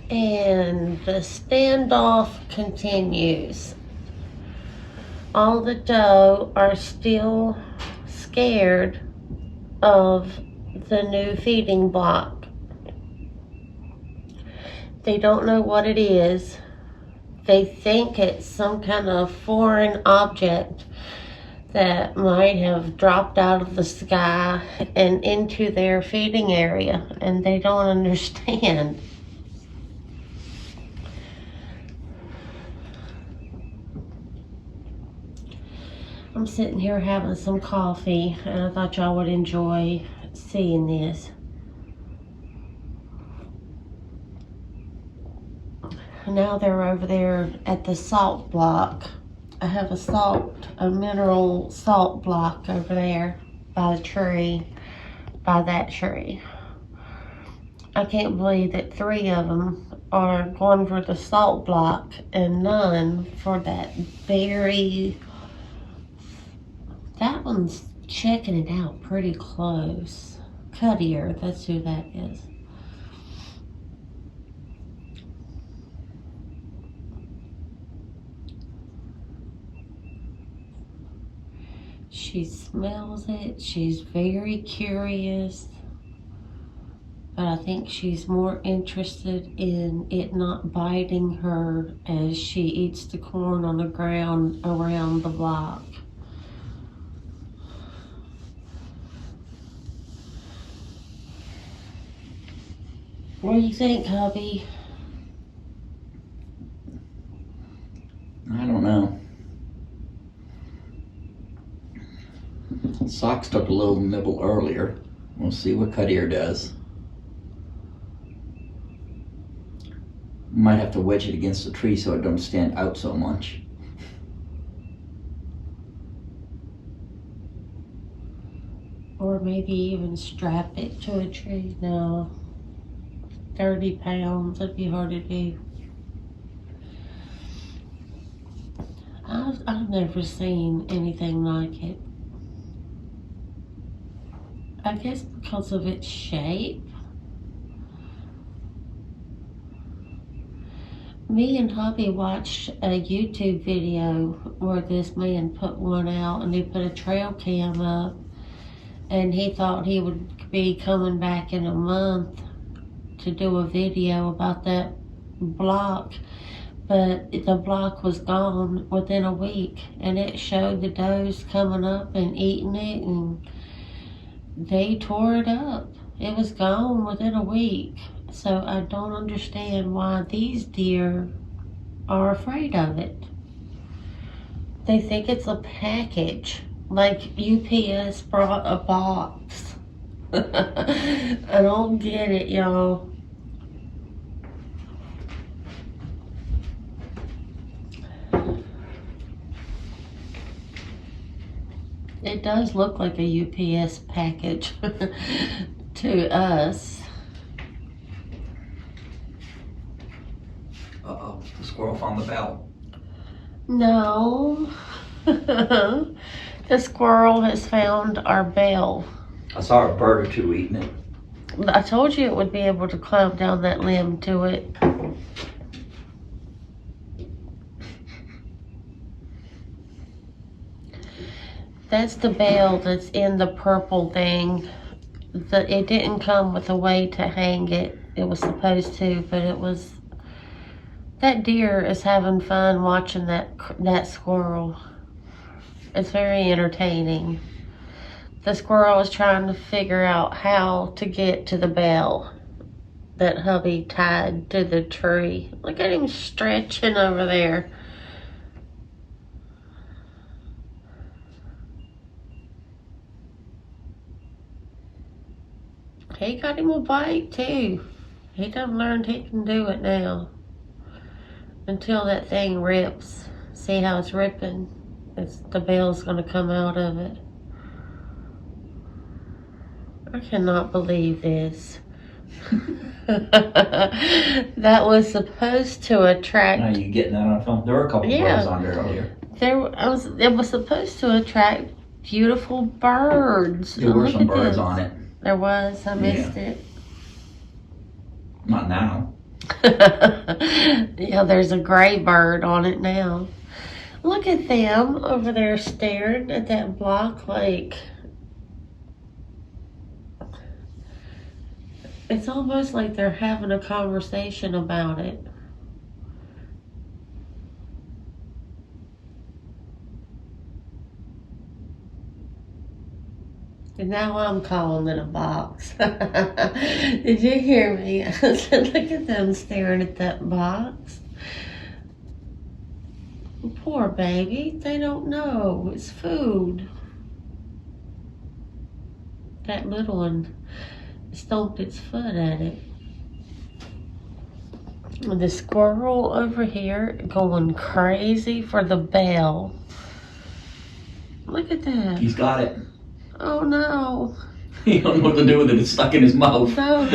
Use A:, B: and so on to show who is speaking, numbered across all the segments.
A: And the standoff continues. All the doe are still scared of the new feeding block. They don't know what it is. They think it's some kind of foreign object that might have dropped out of the sky and into their feeding area, and they don't understand. I'm sitting here having some coffee, and I thought y'all would enjoy seeing this. Now they're over there at the salt block. I have a mineral salt block over there by the tree, by that tree. I can't believe that 3 of them are going for the salt block and none for that berry. That one's checking it out pretty close. Cuttier, that's who that is. She smells it. She's very curious. But I think she's more interested in it not biting her as she eats the corn on the ground around the block. What do you think, hubby?
B: I don't know. Socks took a little nibble earlier. We'll see what Cuttier does. Might have to wedge it against the tree so it don't stand out so much.
A: Or maybe even strap it to a tree. No. 30 pounds, that'd be hard to do. I've never seen anything like it. I guess because of its shape. Me and hubby watched a YouTube video where this man put one out, and he put a trail cam up, and he thought he would be coming back in a month to do a video about that block, but the block was gone within a week, and it showed the does coming up and eating it, and they tore it up. It was gone within a week. So I don't understand why these deer are afraid of it. They think it's a package, like UPS brought a box. I don't get it, y'all. It does look like a UPS package to us.
B: Uh-oh, the squirrel found the bell.
A: No. The squirrel has found our bell.
B: I saw a bird or two eating it.
A: I told you it would be able to climb down that limb to it. That's the bell that's in the purple thing. It didn't come with a way to hang it. It was supposed to, but it was... That deer is having fun watching that squirrel. It's very entertaining. The squirrel is trying to figure out how to get to the bell that hubby tied to the tree. Look at him stretching over there. He got him a bite too. He done learned he can do it now. Until that thing rips. See how it's ripping? The bell's gonna come out of it. I cannot believe this. That was supposed to attract...
B: Are you getting that on film? There were a couple birds on there earlier.
A: It was supposed to attract beautiful birds.
B: There were some birds on it.
A: There was. I missed it.
B: Not now.
A: Yeah, there's a gray bird on it now. Look at them over there staring at that block like it's almost like they're having a conversation about it. And now I'm calling it a box. Did you hear me? I said, look at them staring at that box. Poor baby, they don't know. It's food. That little one stomped its foot at it. The squirrel over here going crazy for the bell. Look at that.
B: He's got it.
A: Oh no.
B: He don't know what to do with it. It's stuck in his mouth.
A: No.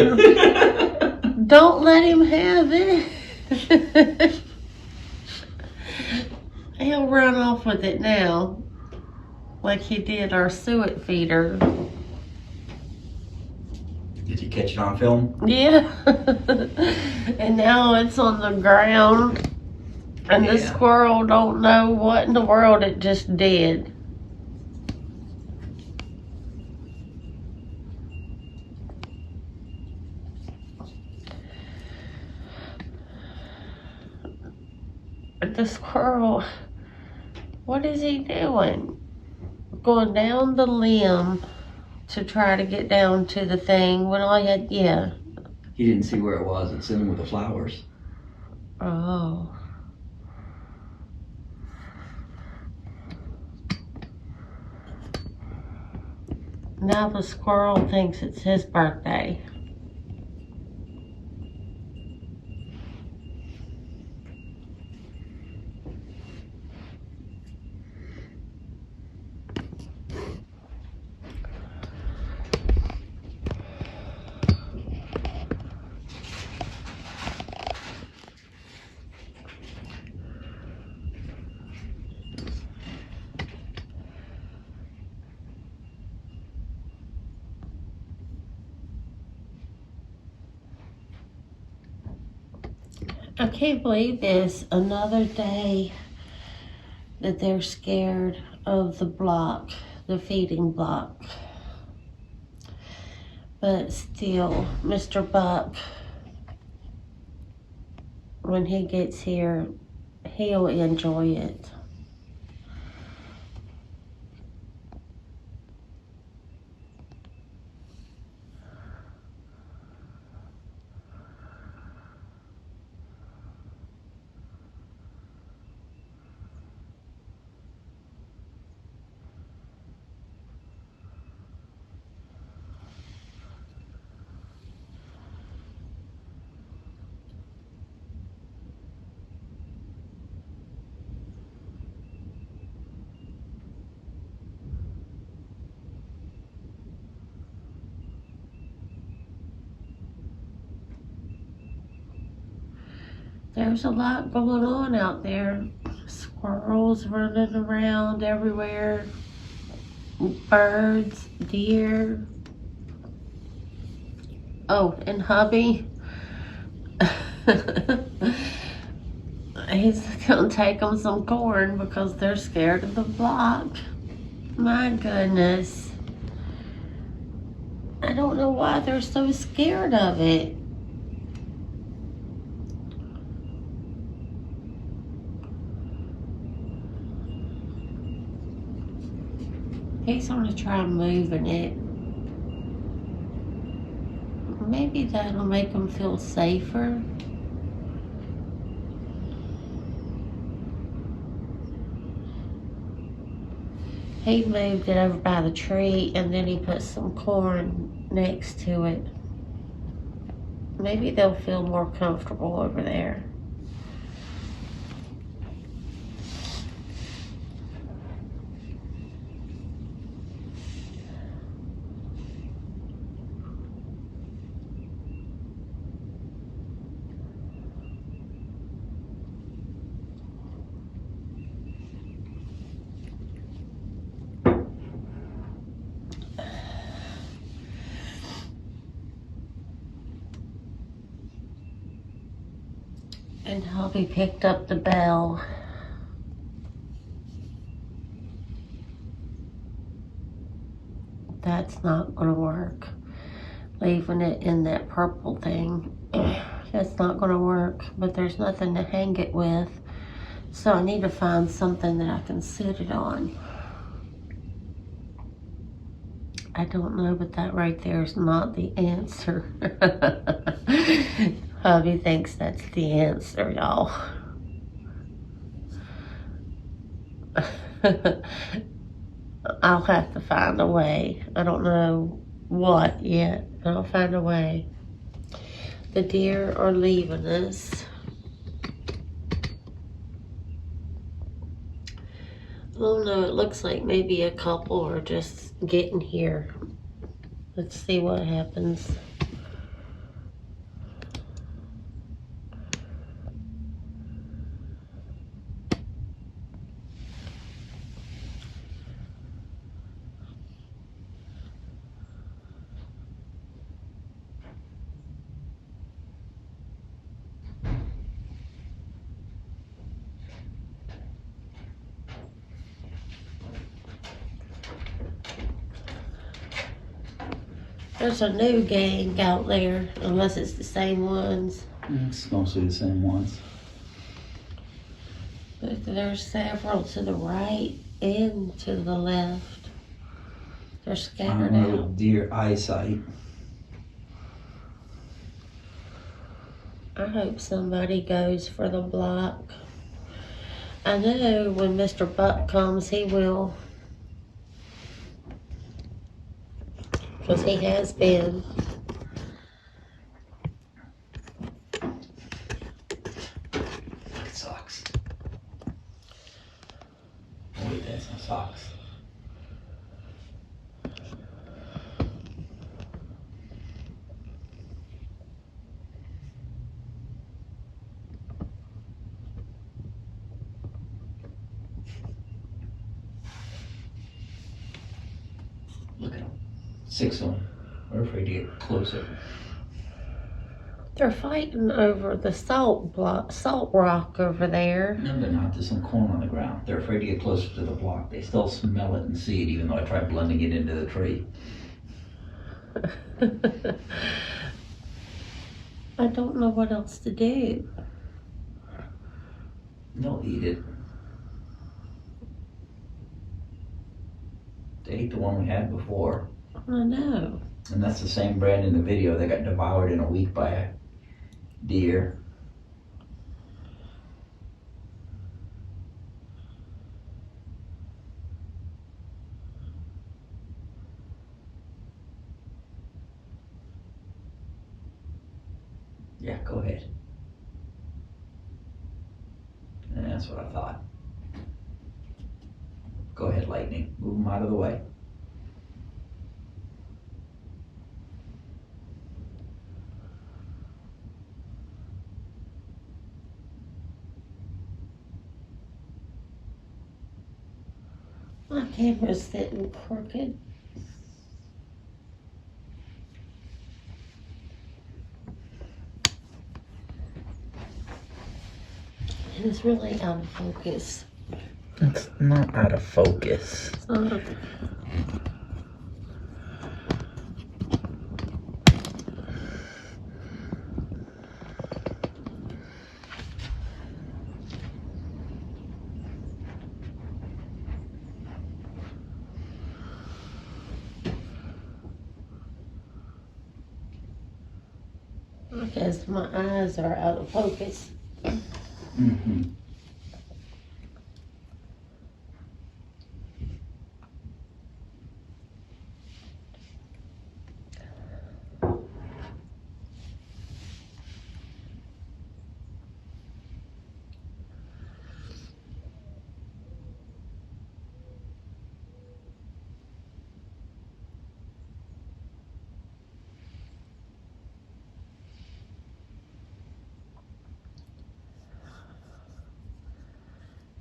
A: Don't let him have it. He'll run off with it now, like he did our suet feeder.
B: Did you catch it on film?
A: Yeah. And now it's on the ground, and the squirrel don't know what in the world it just did. The squirrel, what is he doing? Going down the limb to try to get down to the thing when all he had, yeah.
B: He didn't see where it was. It's in with the flowers.
A: Oh. Now the squirrel thinks it's his birthday. I can't believe this. Another day that they're scared of the block, the feeding block. But still, Mr. Buck, when he gets here, he'll enjoy it. There's a lot going on out there. Squirrels running around everywhere. Birds, deer. Oh, and hubby. He's gonna take them some corn because they're scared of the block. My goodness. I don't know why they're so scared of it. He's gonna try moving it. Maybe that'll make him feel safer. He moved it over by the tree and then he put some corn next to it. Maybe they'll feel more comfortable over there. And hubby picked up the bell. That's not gonna work. Leaving it in that purple thing. That's not gonna work, but there's nothing to hang it with. So I need to find something that I can sit it on. I don't know, but that right there is not the answer. Hubby thinks that's the answer, y'all. I'll have to find a way. I don't know what yet. I'll find a way. The deer are leaving us. Oh no, it looks like maybe a couple are just getting here. Let's see what happens. There's a new gang out there, unless it's the same ones.
B: It's mostly the same ones.
A: But there's several to the right and to the left. They're
B: I
A: scattered
B: don't know
A: out.
B: deer eyesight.
A: I hope somebody goes for the block. I know when Mr. Buck comes, he will. Because he has been.
B: Look at socks. Oh wait, that's not socks. Look at them. 6 of them. We're afraid to get closer.
A: They're fighting over the salt rock over there.
B: No, they're not. There's some corn on the ground. They're afraid to get closer to the block. They still smell it and see it, even though I tried blending it into the tree.
A: I don't know what else to do.
B: They'll eat it. They ate the one we had before.
A: I know.
B: And that's the same brand in the video that got devoured in a week by a deer. Yeah, go ahead. And that's what I thought. Go ahead, Lightning. Move them out of the way.
A: My camera's sitting crooked. And it's really out of focus.
B: It's not out of focus.
A: It's not. I guess my eyes are out of focus.
B: Mm-hmm.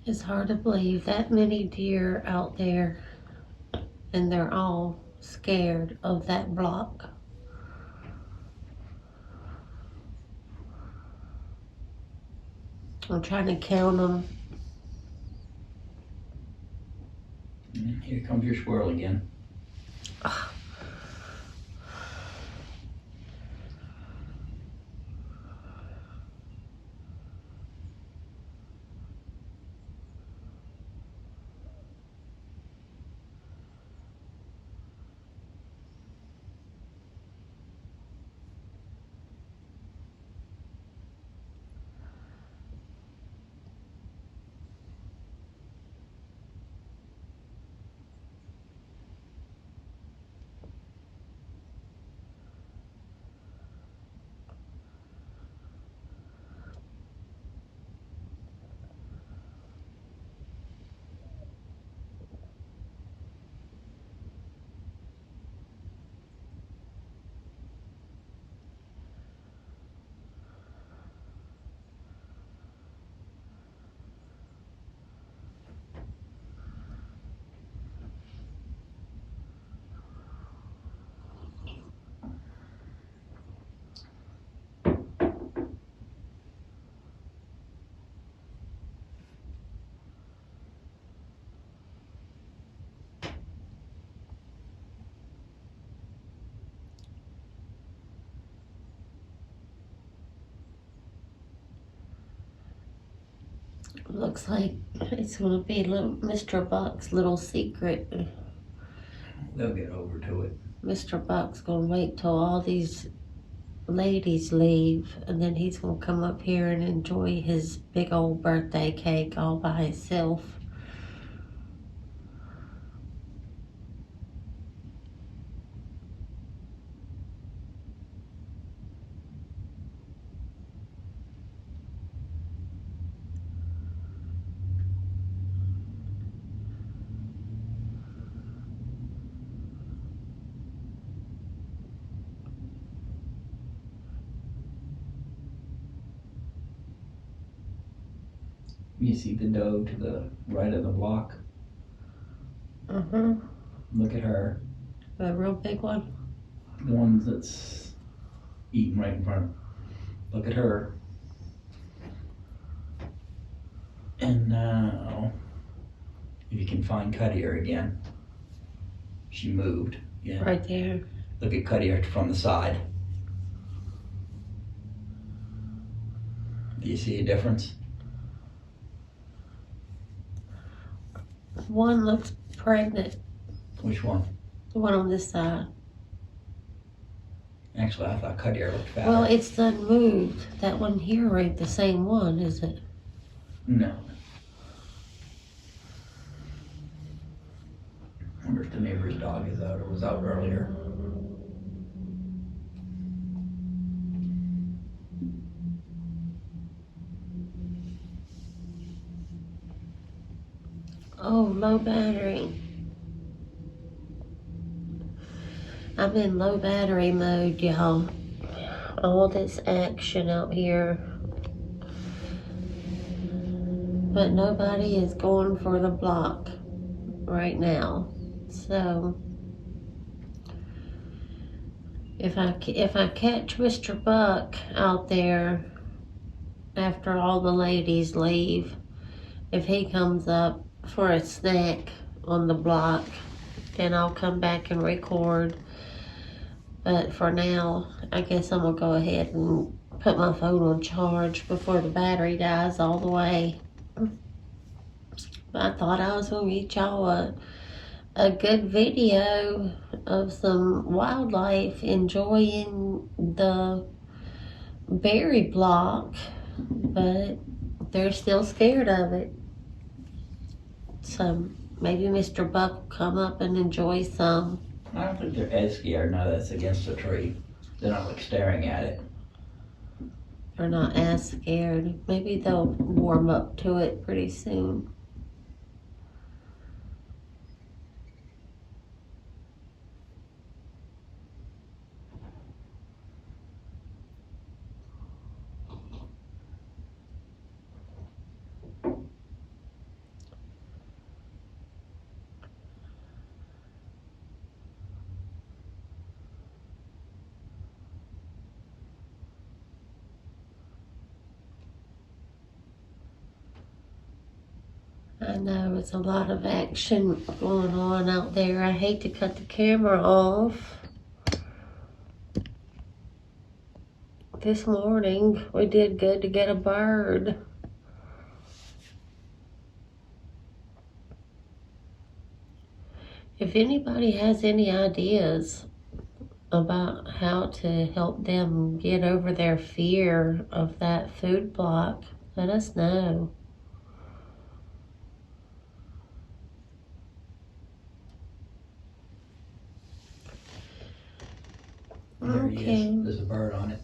A: It's hard to believe that many deer out there, and they're all scared of that block. I'm trying to count them.
B: Here comes your squirrel again.
A: Looks like it's gonna be little Mr. Buck's little secret.
B: They'll get over to it.
A: Mr. Buck's gonna wait till all these ladies leave, and then he's gonna come up here and enjoy his big old birthday cake all by himself.
B: You see the doe to the right of the block? Look at her.
A: A real big one.
B: The one that's eating right in front. Look at her. And now, if you can find Cuddier again. She moved. Yeah.
A: Right there.
B: Look at Cuddier from the side. Do you see a difference?
A: One looks pregnant.
B: Which one?
A: The one on this side.
B: Actually, I thought Cuddier looked fatter.
A: Well, it's done moved. That one here ain't the same one, is it?
B: No. I wonder if the neighbor's dog is out or was out earlier.
A: Oh, low battery. I'm in low battery mode, y'all. All this action out here. But nobody is going for the block right now. So if I catch Mr. Buck out there after all the ladies leave, if he comes up for a snack on the block, then I'll come back and record. But for now, I guess I'm gonna go ahead and put my phone on charge before the battery dies all the way. But I thought I was gonna get y'all a good video of some wildlife enjoying the berry block, but they're still scared of it. So maybe Mr. Buck will come up and enjoy some.
B: I don't think they're as scared now that it's against a tree. They're not like staring at it.
A: They're not as scared. Maybe they'll warm up to it pretty soon. I know it's a lot of action going on out there. I hate to cut the camera off. This morning, we did good to get a bird. If anybody has any ideas about how to help them get over their fear of that food block, let us know.
B: There he
A: Okay.
B: is. There's a bird on it.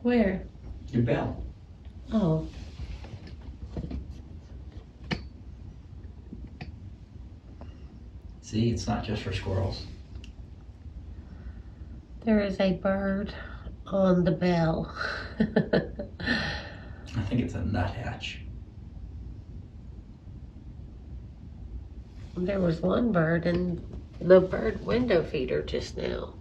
A: Where?
B: Your bell.
A: Oh.
B: See, it's not just for squirrels.
A: There is a bird on the bell.
B: I think it's a nuthatch.
A: There was one bird in the bird window feeder just now.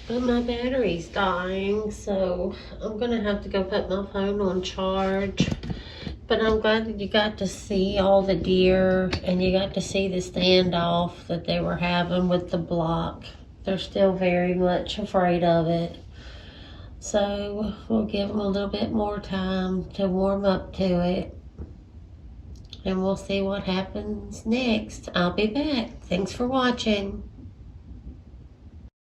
A: But my battery's dying, so I'm gonna have to go put my phone on charge. But I'm glad that you got to see all the deer and you got to see the standoff that they were having with the block. They're still very much afraid of it. So we'll give them a little bit more time to warm up to it. And we'll see what happens next. I'll be back. Thanks for watching.